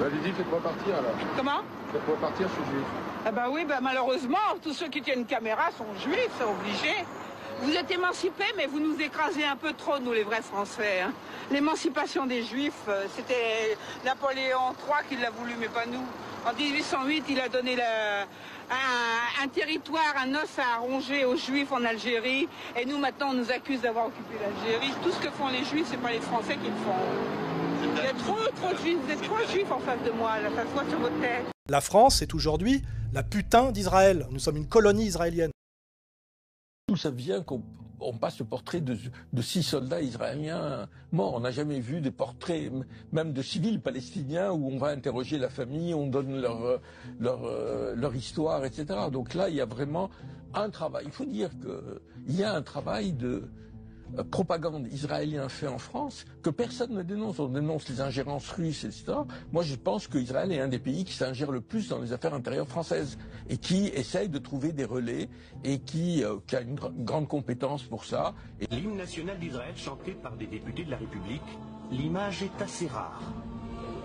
Allez-y, faites-moi partir alors. Comment? Faites-moi partir, je suis juif. Ah bah oui, bah malheureusement, tous ceux qui tiennent une caméra sont juifs, c'est obligé. Vous êtes émancipés, mais vous nous écrasez un peu trop, nous les vrais Français. Hein. L'émancipation des Juifs, c'était Napoléon III qui l'a voulu, mais pas nous. En 1808, il a donné un territoire, un os à ronger aux Juifs en Algérie. Et nous, maintenant, on nous accuse d'avoir occupé l'Algérie. Tout ce que font les Juifs, c'est pas les Français qui le font. Vous êtes trop juifs en face de moi, là, ça se voit sur votre tête. La France est aujourd'hui la putain d'Israël. Nous sommes une colonie israélienne. D'où ça vient qu'on passe le portrait de 6 soldats israéliens morts? On n'a jamais vu des portraits, même de civils palestiniens, où on va interroger la famille, on donne leur histoire, etc. Donc là, il y a vraiment un travail. Il faut dire qu'il y a un travail de propagande israélien fait en France que personne ne dénonce. On dénonce les ingérences russes, etc. Moi, je pense qu'Israël est un des pays qui s'ingère le plus dans les affaires intérieures françaises et qui essaye de trouver des relais et qui a une grande compétence pour ça. L'hymne national d'Israël chanté par des députés de la République, l'image est assez rare.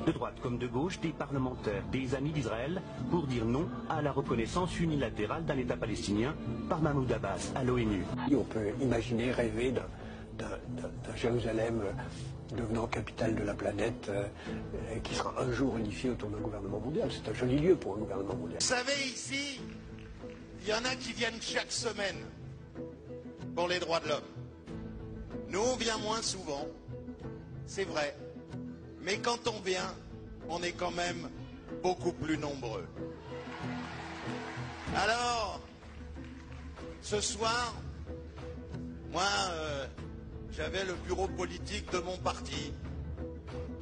De droite comme de gauche, des parlementaires, des amis d'Israël, pour dire non à la reconnaissance unilatérale d'un État palestinien par Mahmoud Abbas à l'ONU. On peut imaginer, rêver d'un Jérusalem devenant capitale de la planète qui sera un jour unifié autour d'un gouvernement mondial. C'est un joli lieu pour un gouvernement mondial. Vous savez, ici, il y en a qui viennent chaque semaine pour les droits de l'homme. Nous, on vient moins souvent, c'est vrai. Mais quand on vient, on est quand même beaucoup plus nombreux. Alors, ce soir, moi, j'avais le bureau politique de mon parti.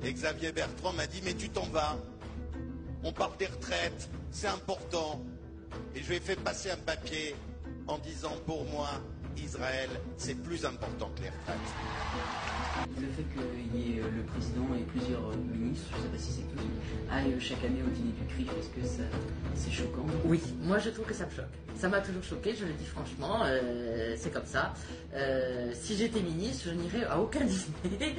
Et Xavier Bertrand m'a dit, mais tu t'en vas. On parle des retraites, c'est important. Et je lui ai fait passer un papier en disant, pour moi, Israël, c'est plus important que les retraites. Le fait qu'il y ait le président et plusieurs ministres, je ne sais pas si c'est tous, aillent chaque année au dîner du CRIF, est-ce que c'est choquant? Oui, moi je trouve que ça me choque. Ça m'a toujours choqué, je le dis franchement, c'est comme ça. Si j'étais ministre, je n'irais à aucun dîner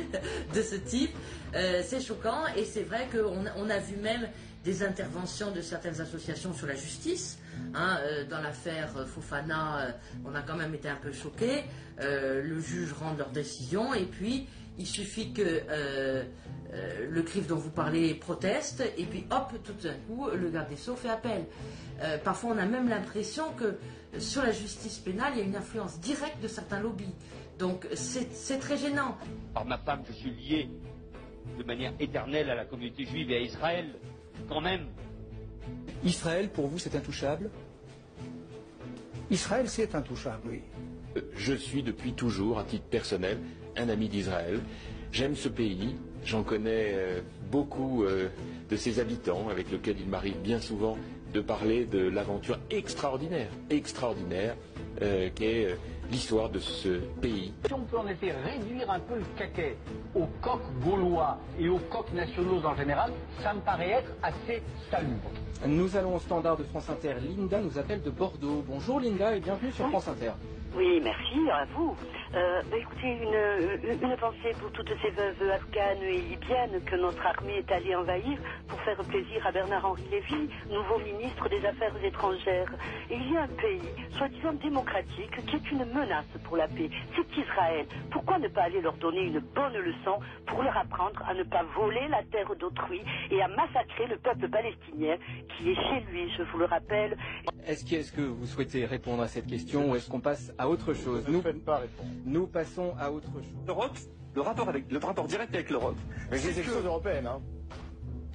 de ce type. C'est choquant et c'est vrai qu'on a vu même des interventions de certaines associations sur la justice. Dans l'affaire Fofana, on a quand même été un peu choqués. Le juge rend leur décision et puis il suffit que le CRIF dont vous parlez proteste et puis hop, tout d'un coup, le garde des Sceaux fait appel. Parfois, on a même l'impression que sur la justice pénale, il y a une influence directe de certains lobbies. Donc, c'est très gênant. Par ma femme, je suis lié de manière éternelle à la communauté juive et à Israël, quand même. Israël, pour vous, c'est intouchable? Israël, c'est intouchable, oui. Je suis depuis toujours, à titre personnel, un ami d'Israël. J'aime ce pays, j'en connais beaucoup de ses habitants, avec lesquels il m'arrive bien souvent de parler de l'aventure extraordinaire qu'est l'histoire de ce pays. Si on peut en effet réduire un peu le caquet aux coqs gaulois et aux coqs nationaux en général, ça me paraît être assez salubre. Nous allons au standard de France Inter. Linda nous appelle de Bordeaux. Bonjour Linda et bienvenue sur France Inter. Oui, merci à vous. Écoutez, une pensée pour toutes ces veuves afghanes et libyennes que notre armée est allée envahir pour faire plaisir à Bernard-Henri Lévy, nouveau ministre des Affaires étrangères. Et il y a un pays, soi-disant démocratique, qui est une menace pour la paix. C'est Israël. Pourquoi ne pas aller leur donner une bonne leçon pour leur apprendre à ne pas voler la terre d'autrui et à massacrer le peuple palestinien qui est chez lui, je vous le rappelle. Est-ce que vous souhaitez répondre à cette question ou est-ce qu'on passe à autre chose? Nous passons à autre chose. L'Europe, le rapport direct avec l'Europe. Mais c'est quelque chose européenne, hein.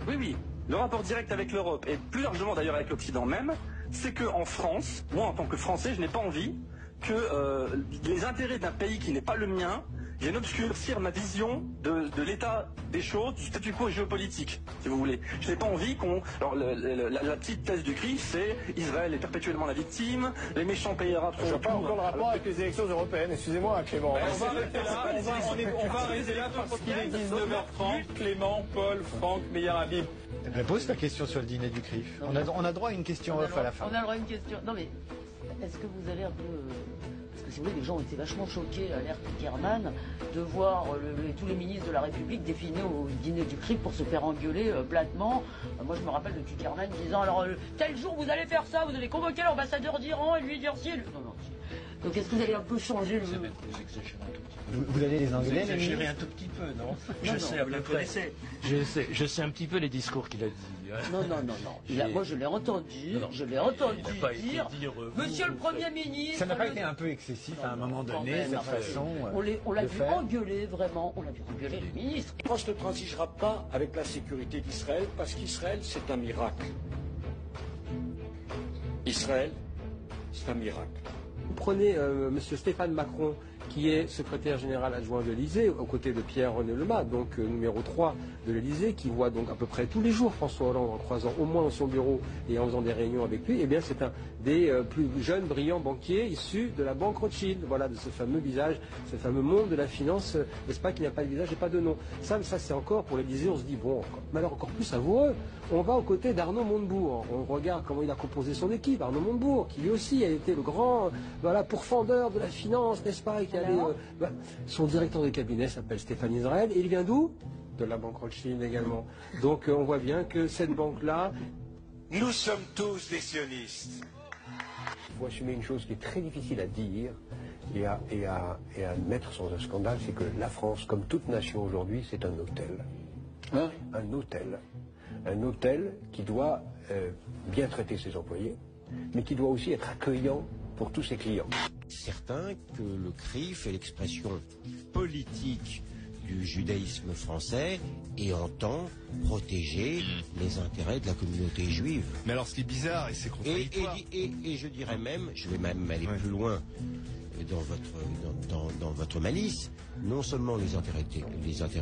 Oui, le rapport direct avec l'Europe et plus largement d'ailleurs avec l'Occident même, c'est qu'en France, moi en tant que Français, je n'ai pas envie que les intérêts d'un pays qui n'est pas le mien viennent obscurcir ma vision de l'état des choses, du statu quo géopolitique, si vous voulez. Je n'ai pas envie qu'on... Alors, la petite thèse du CRIF, c'est Israël est perpétuellement la victime, les méchants pays arabes sont... Je vois pas encore le rapport avec les élections européennes, excusez-moi Clément. On va arrêter là parce qu'il est 19h30. Clément, Paul, Franck, Meilleur Habib. Pose ta question sur le dîner du CRIF. On a droit à une question off à la fin. On a droit à une question. Non mais, est-ce que vous avez un peu... Parce que si vous voulez, les gens étaient vachement choqués à l'ère Tuckerman de voir tous les ministres de la République défiler au dîner du CRIF pour se faire engueuler platement. Moi, je me rappelle de Tuckerman disant, alors, tel jour, vous allez faire ça, vous allez convoquer l'ambassadeur d'Iran et lui dire si... Non, non. Donc, est-ce que vous allez un peu changer le... Vous exagérez un tout petit peu. Vous allez les engueuler, vous exagérez un tout petit peu, non? Vous le connaissez. Je sais un petit peu les discours qu'il a dit. Non. Moi, je l'ai entendu. Je l'ai entendu dire, Monsieur le Premier ministre... Ça n'a pas été un peu excessif à un moment donné, cette façon on l'a vu engueuler, vraiment. On l'a vu engueuler, le ministre. La France ne transigera pas avec la sécurité d'Israël, parce qu'Israël, c'est un miracle. Israël, c'est un miracle. Vous prenez M. Stéphane Macron, qui est secrétaire général adjoint de l'Élysée, aux côtés de Pierre-René Lemas, donc numéro 3 de l'Élysée, qui voit donc à peu près tous les jours François Hollande en croisant au moins dans son bureau et en faisant des réunions avec lui. Eh bien, c'est un des plus jeunes, brillants banquiers issus de la banque Rothschild, voilà, de ce fameux visage, ce fameux monde de la finance, n'est-ce pas, qui n'a pas de visage et pas de nom. Ça c'est encore, pour l'Élysée, on se dit, bon, malheur encore plus savoureux, on va aux côtés d'Arnaud Montebourg. On regarde comment il a composé son équipe, Arnaud Montebourg, qui lui aussi a été le grand, pourfendeur de la finance, n'est-ce pas, et qui son directeur de cabinet s'appelle Stéphane Israël, et il vient d'où? De la banque Rothschild également. Donc on voit bien que cette banque-là... Nous sommes tous des sionistes. Il faut assumer une chose qui est très difficile à dire et à admettre sans un scandale, c'est que la France, comme toute nation aujourd'hui, c'est un hôtel. Un hôtel. Un hôtel qui doit bien traiter ses employés, mais qui doit aussi être accueillant pour tous ses clients. Certain que le CRIF est l'expression politique du judaïsme français et entend protéger les intérêts de la communauté juive. Mais alors ce qui est bizarre, et c'est contradictoire... Et je dirais même, je vais même aller plus loin dans votre malice, non seulement les intérêts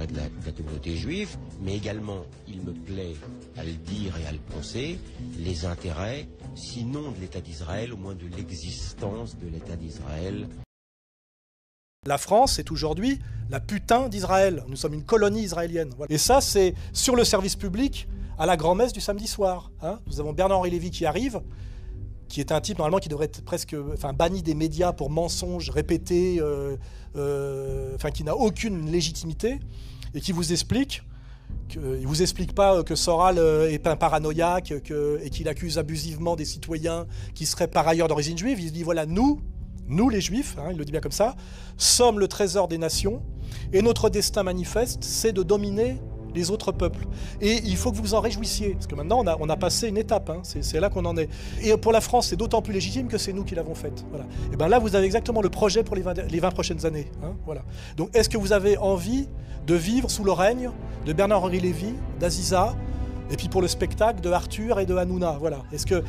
de la communauté juive, mais également, il me plaît à le dire et à le penser, les intérêts, sinon de l'État d'Israël, au moins de l'existence de l'État d'Israël. La France est aujourd'hui la putain d'Israël. Nous sommes une colonie israélienne. Et ça, c'est sur le service public à la grand-messe du samedi soir. Nous avons Bernard-Henri Lévy qui arrive, qui est un type normalement qui devrait être presque banni des médias pour mensonges répétés, qui n'a aucune légitimité, et qui vous explique, il ne vous explique pas que Soral est un paranoïaque et qu'il accuse abusivement des citoyens qui seraient par ailleurs d'origine juive. Il dit voilà, nous les juifs, il le dit bien comme ça, sommes le trésor des nations, et notre destin manifeste, c'est de dominer les autres peuples. Et il faut que vous vous en réjouissiez, parce que maintenant on a passé une étape, c'est là qu'on en est. Et pour la France, c'est d'autant plus légitime que c'est nous qui l'avons faite. Voilà. Et bien là, vous avez exactement le projet pour les 20 prochaines années. Voilà. Donc est-ce que vous avez envie de vivre sous le règne de Bernard-Henri Lévy, d'Aziza, et puis pour le spectacle de Arthur et de Hanouna? Voilà. Est-ce que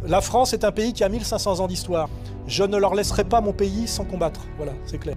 la France est un pays qui a 1500 ans d'histoire? Je ne leur laisserai pas mon pays sans combattre. Voilà, c'est clair.